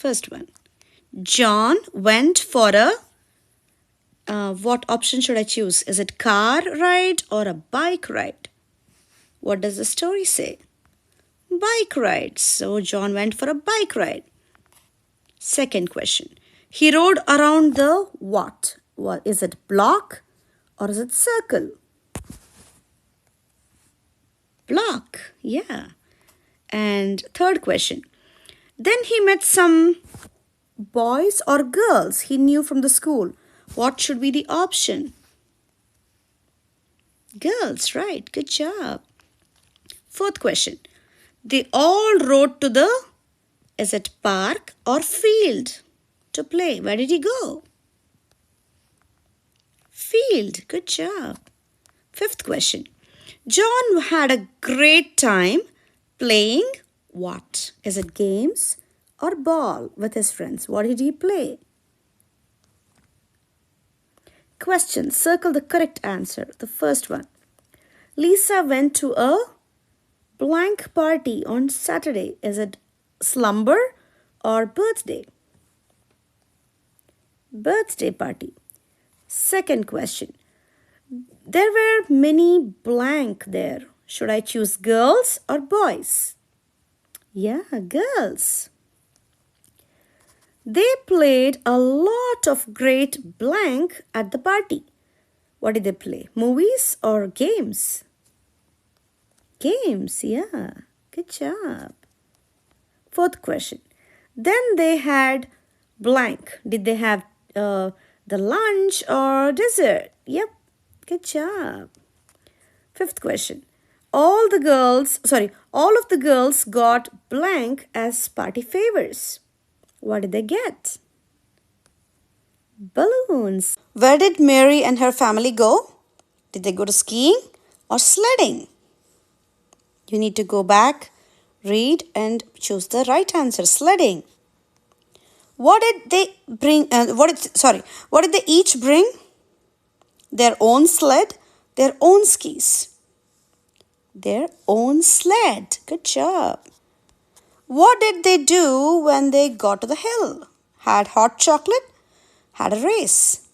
First one. John went for a what option should I choose? Is it car ride or a bike ride? What does the story say? Bike ride. So John went for a bike ride. Second question. He rode around the what? What is it, block or is it circle? Block. Yeah. And third question. Then he met some boys or girls he knew from the school. What should be the option? Girls, right. Good job. Fourth question. They all rode to the, is it park or field to play? Where did he go? Field. Good job. Fifth question. John had a great time playing what? Is it games or ball with his friends? What did he play? Question. Circle the correct answer. The first one. Lisa went to a blank party on Saturday. Is it slumber or birthday? Birthday party. Second question. There were many blank there. Should I choose girls or boys? Yeah, girls. They played a lot of great blank at the party. What did they play? Movies or games? Games, yeah. Good job. Fourth question. Then they had blank. Did they have the lunch or dessert? Yep. Good job. Fifth question. All of the girls got blank as party favors. What did they get? Balloons. Where did Mary and her family go? Did they go to skiing or sledding? You need to go back, read and choose the right answer. Sledding. What did they bring? What did they each bring? Their own sled, their own skis. Their own sled. Good job. What did they do when they got to the hill? Had hot chocolate? Had a race?